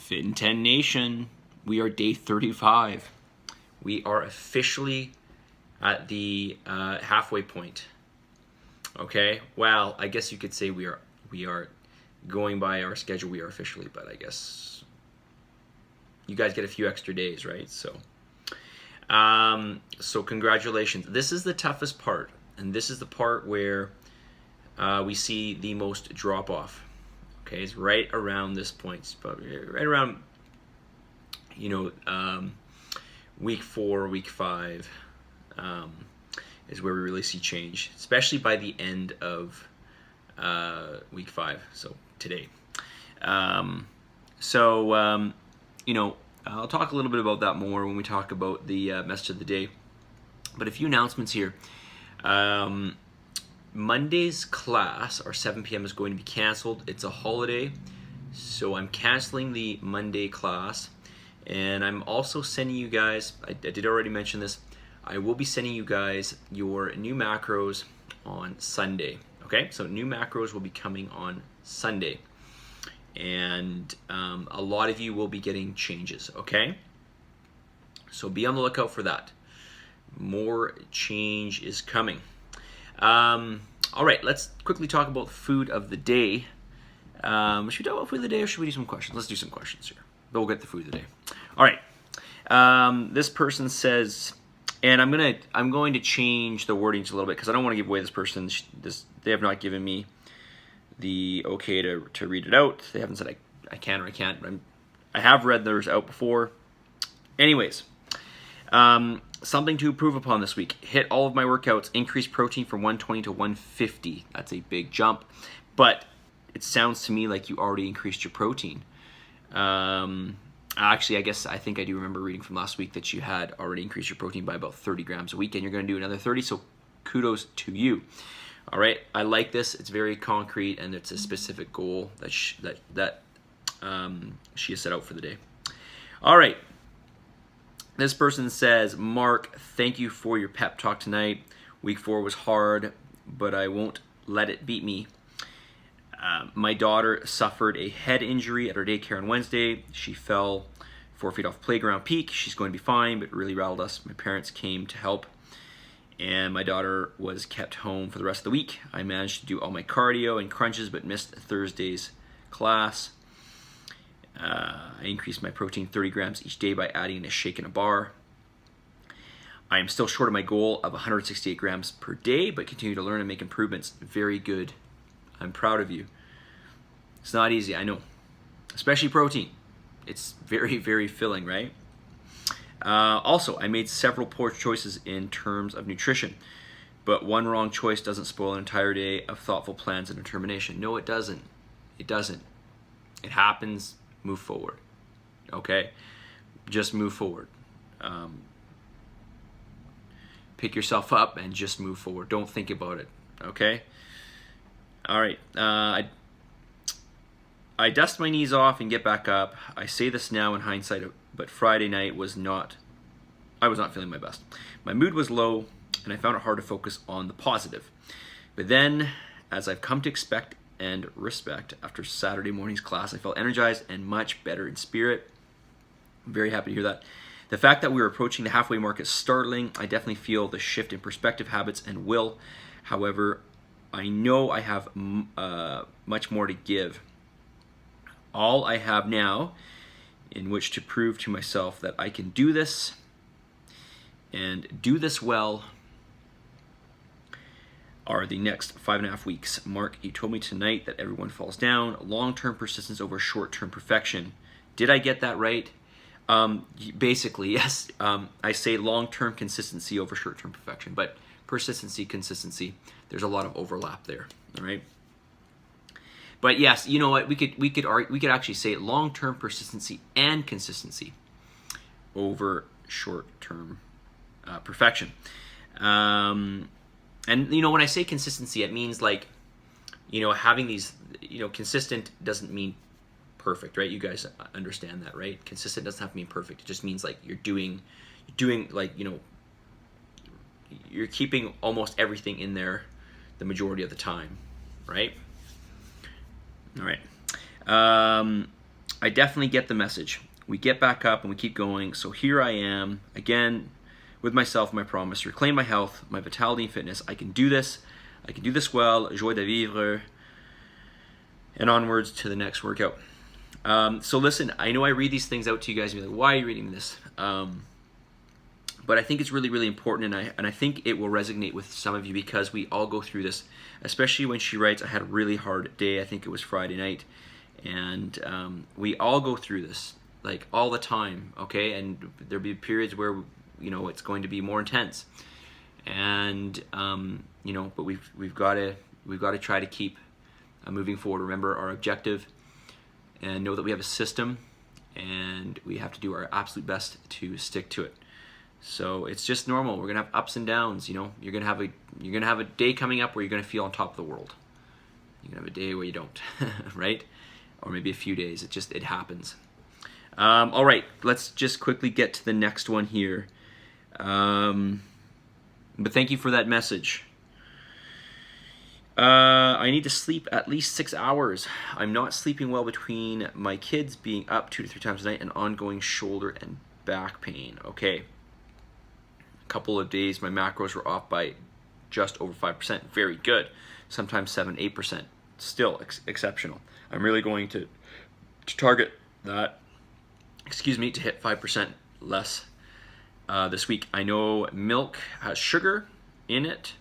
FinTen Nation, we are day 35. We are officially at the halfway point. Okay, well, I guess you could say we are going by our schedule. We are officially, but I guess you guys get a few extra days, right? So congratulations. This is the toughest part, and this is the part where we see the most drop off. Okay, it's right around this point, but right around, week 4, week 5 is where we really see change, especially by the end of week 5. So today, I'll talk a little bit about that more when we talk about the message of the day. But a few announcements here. Monday's class, our 7 p.m. is going to be canceled. It's a holiday, so I'm canceling the Monday class. And I'm also sending you guys, I did already mention this, I will be sending you guys your new macros on Sunday. Okay, so new macros will be coming on Sunday. And a lot of you will be getting changes, okay? So be on the lookout for that. More change is coming. All right, let's quickly talk about food of the day. Should we talk about food of the day, or should we do some questions? Let's do some questions here. Then we'll get the food of the day. All right. This person says, and I'm going to change the wording a little bit because I don't want to give away this person. They have not given me the okay to read it out. They haven't said I can or I can't. But I have read theirs out before. Anyways. Something to improve upon this week. Hit all of my workouts. Increase protein from 120 to 150. That's a big jump. But it sounds to me like you already increased your protein. Actually, I think I do remember reading from last week that you had already increased your protein by about 30 grams a week, and you're going to do another 30, so kudos to you. All right, I like this. It's very concrete, and it's a specific goal that she has set out for the day. All right. This person says, Mark, thank you for your pep talk tonight. Week 4 was hard, but I won't let it beat me. My daughter suffered a head injury at her daycare on Wednesday. She fell 4 feet off playground peak. She's going to be fine, but it really rattled us. My parents came to help, and my daughter was kept home for the rest of the week. I managed to do all my cardio and crunches, but missed Thursday's class. I increased my protein 30 grams each day by adding a shake and a bar. I am still short of my goal of 168 grams per day, but continue to learn and make improvements. Very good. I'm proud of you. It's not easy, I know. Especially protein. It's very, very filling, right? Also, I made several poor choices in terms of nutrition, but one wrong choice doesn't spoil an entire day of thoughtful plans and determination. No, it doesn't. It doesn't. It happens. Move forward. Okay? Just move forward. Pick yourself up and just move forward. Don't think about it. Okay? All right. I dust my knees off and get back up. I say this now in hindsight, but Friday night I was not feeling my best. My mood was low, and I found it hard to focus on the positive. But then, as I've come to expect and respect, after Saturday morning's class, I felt energized and much better in spirit. I'm very happy to hear that. The fact that we were approaching the halfway mark is startling. I definitely feel the shift in perspective, habits, and will. However, I know I have much more to give. All I have now in which to prove to myself that I can do this and do this well are the next 5.5 weeks. Mark, you told me tonight that everyone falls down. Long-term persistence over short-term perfection. Did I get that right? Basically, yes. I say long-term consistency over short-term perfection, but persistency, consistency, there's a lot of overlap there. All right. But yes, you know what? We could actually say long-term persistency and consistency over short-term perfection. And, when I say consistency, it means having these, consistent doesn't mean perfect, right? You guys understand that, right? Consistent doesn't have to mean perfect. It just means you're doing you're keeping almost everything in there the majority of the time, right? All right. I definitely get the message. We get back up and we keep going. So here I am again with myself, my promise, reclaim my health, my vitality and fitness. I can do this. I can do this well. Joie de vivre. And onwards to the next workout. So listen, I know I read these things out to you guys and be like, why are you reading this? But I think it's really, really important, and I think it will resonate with some of you because we all go through this, especially when she writes, I had a really hard day. I think it was Friday night. And we all go through this, like all the time, okay? And there'll be periods where, you know, it's going to be more intense. And, you know, but we've got to try to keep moving forward. Remember our objective and know that we have a system and we have to do our absolute best to stick to it. So it's just normal. We're gonna have ups and downs. You know, you're gonna have a day coming up where you're gonna feel on top of the world. You're gonna have a day where you don't, right? Or maybe a few days. It happens. All right, let's just quickly get to the next one here. But thank you for that message. I need to sleep at least 6 hours. I'm not sleeping well between my kids being up 2 to 3 times a night and ongoing shoulder and back pain. Okay. A couple of days my macros were off by just over 5%. Very good. Sometimes 7-8%. Still exceptional. I'm really going to target that, to hit 5% less this week. I know milk has sugar in it,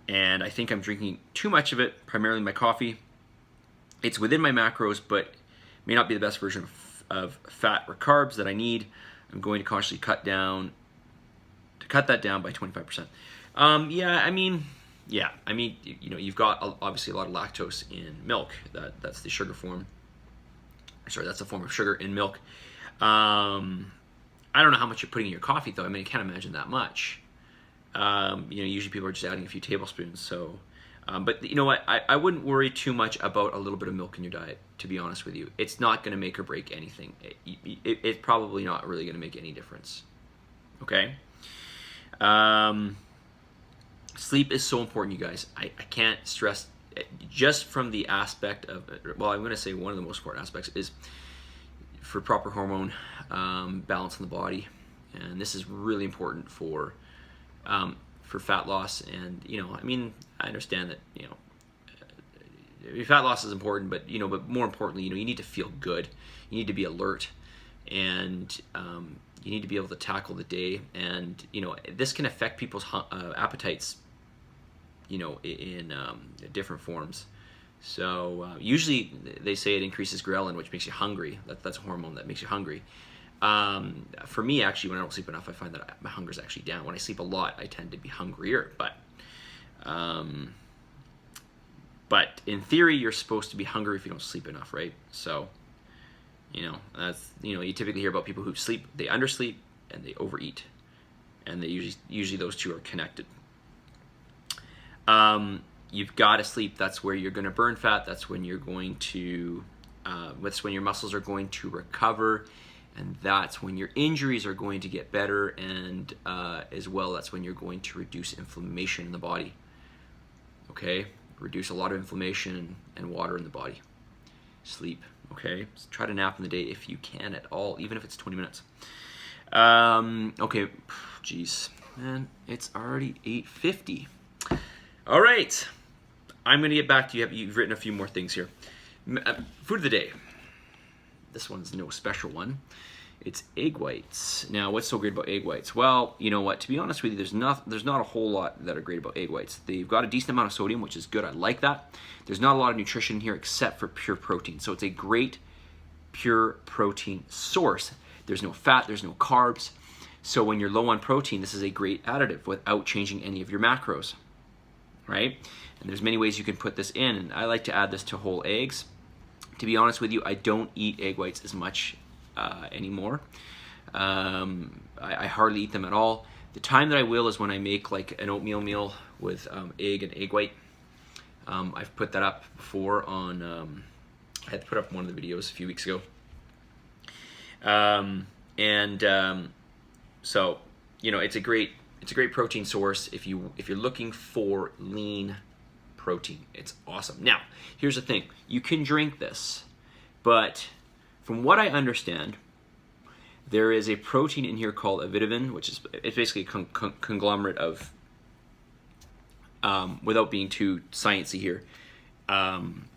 and I think I'm drinking too much of it, primarily my coffee. It's within my macros, but may not be the best version of fat or carbs that I need. I'm going to consciously cut that down by 25%. You know, you've got obviously a lot of lactose in milk. That's the sugar form. Sorry, that's a form of sugar in milk. I don't know how much you're putting in your coffee, though. I mean, I can't imagine that much. You know, usually people are just adding a few tablespoons. So, but you know what? I wouldn't worry too much about a little bit of milk in your diet, to be honest with you. It's not going to make or break anything. It's probably not really going to make any difference. Okay? Sleep is so important, you guys. I can't stress, just from the aspect of, well, I'm going to say one of the most important aspects is for proper hormone balance in the body. And this is really important for fat loss. And, you know, I mean, I understand that, you know, fat loss is important, but, you know, but more importantly, you know, you need to feel good. You need to be alert. And you need to be able to tackle the day. And, you know, this can affect people's appetites, you know, in different forms. So usually they say it increases ghrelin, which makes you hungry. That's a hormone that makes you hungry. For me, actually, when I don't sleep enough, I find that my hunger is actually down. When I sleep a lot, I tend to be hungrier. But in theory, you're supposed to be hungry if you don't sleep enough, right? So, you know, that's, you know, you typically hear about people who sleep, they undersleep and they overeat, and they usually those two are connected. You've got to sleep. That's where you're going to burn fat. That's when you're going to, that's when your muscles are going to recover, and that's when your injuries are going to get better, and as well, that's when you're going to reduce inflammation in the body. Okay, reduce a lot of inflammation and water in the body. Sleep. Okay, so try to nap in the day if you can at all, even if it's 20 minutes. Okay, jeez, man, it's already 8:50. All right, I'm gonna get back to you. You've written a few more things here. Food of the day. This one's no special one. It's egg whites. Now, what's so great about egg whites? Well, you know what? To be honest with you, there's not a whole lot that are great about egg whites. They've got a decent amount of sodium, which is good. I like that. There's not a lot of nutrition here except for pure protein. So it's a great pure protein source. There's no fat, there's no carbs. So when you're low on protein, this is a great additive without changing any of your macros, right? And there's many ways you can put this in. And I like to add this to whole eggs. To be honest with you, I don't eat egg whites as much anymore. I hardly eat them at all. The time that I will is when I make like an oatmeal meal with egg and egg white. I've put that up before on, I had to put up one of the videos a few weeks ago. So, you know, it's a great protein source if you're looking for lean protein. It's awesome. Now, here's the thing. You can drink this, but from what I understand, there is a protein in here called avidavin, which is it's basically a conglomerate of, without being too sciencey here,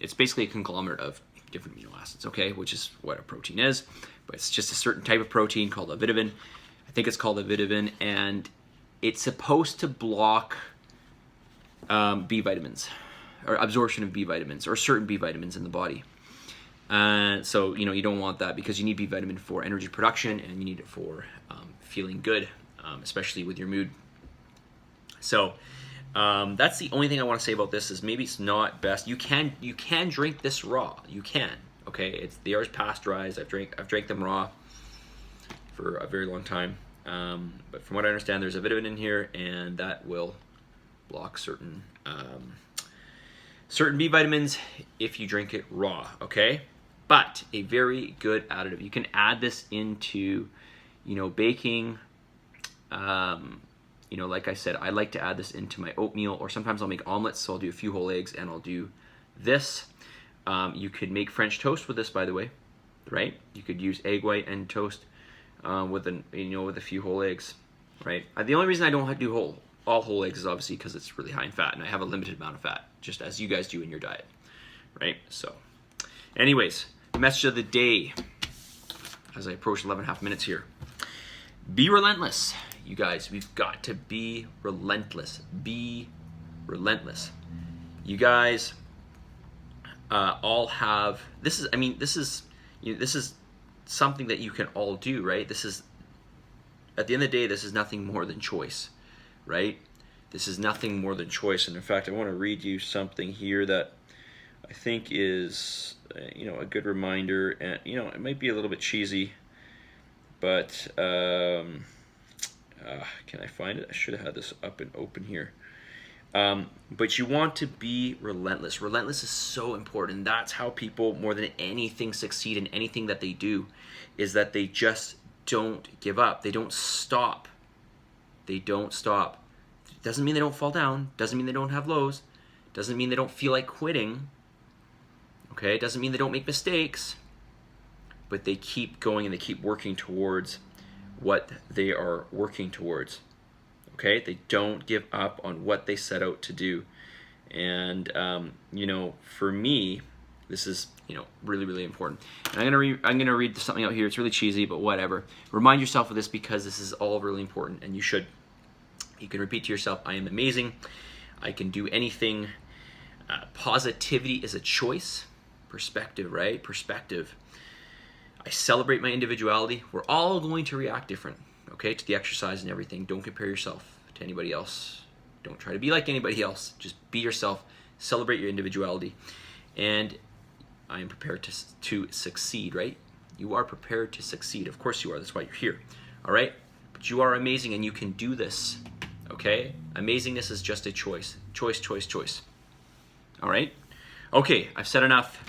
it's basically a conglomerate of different amino acids, okay, which is what a protein is, but it's just a certain type of protein called avidavin. I think it's called avidavin, and it's supposed to block B vitamins, or absorption of B vitamins, or certain B vitamins in the body. So, you know, you don't want that because you need B vitamin for energy production, and you need it for feeling good, especially with your mood. So, that's the only thing I want to say about this, is maybe it's not best. You can drink this raw. You can, okay? They are pasteurized. I've drank them raw for a very long time. But from what I understand, there's a vitamin in here, and that will block certain B vitamins if you drink it raw, okay? But a very good additive. You can add this into, you know, baking. You know, like I said, I like to add this into my oatmeal, or sometimes I'll make omelets, so I'll do a few whole eggs and I'll do this. You could make French toast with this, by the way, right? You could use egg white and toast with a few whole eggs, right? The only reason I don't do all whole eggs is obviously because it's really high in fat, and I have a limited amount of fat, just as you guys do in your diet, right? So, anyways, the message of the day, as I approach 11.5 minutes here: be relentless, you guys. We've got to be relentless. Be relentless. You guys all have this is. I mean, this is something that you can all do, right? This is, at the end of the day, this is nothing more than choice, right? This is nothing more than choice. And in fact, I want to read you something here that I think is, a good reminder. And, it might be a little bit cheesy, but can I find it? I should have had this up and open here. But you want to be relentless. Relentless is so important. That's how people, more than anything, succeed in anything that they do, is that they just don't give up. They don't stop. They don't stop. Doesn't mean they don't fall down. Doesn't mean they don't have lows. Doesn't mean they don't feel like quitting. Okay? Doesn't mean they don't make mistakes. But they keep going and they keep working towards what they are working towards. Okay? They don't give up on what they set out to do. And, for me, this is, really, really important. And I'm gonna read something out here. It's really cheesy, but whatever. Remind yourself of this, because this is all really important, and you should. You can repeat to yourself, I am amazing. I can do anything. Positivity is a choice. Perspective, right? Perspective. I celebrate my individuality. We're all going to react different, okay, to the exercise and everything. Don't compare yourself to anybody else. Don't try to be like anybody else. Just be yourself. Celebrate your individuality. And I am prepared to succeed, right? You are prepared to succeed. Of course you are. That's why you're here, all right? But you are amazing, and you can do this, okay? Amazingness is just a choice. Choice, choice, choice. All right? Okay, I've said enough.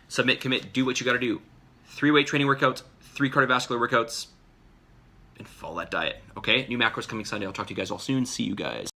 Submit, commit, do what you got to do. 3 weight training workouts, 3 cardiovascular workouts, and follow that diet, okay? New macros coming Sunday. I'll talk to you guys all soon. See you guys.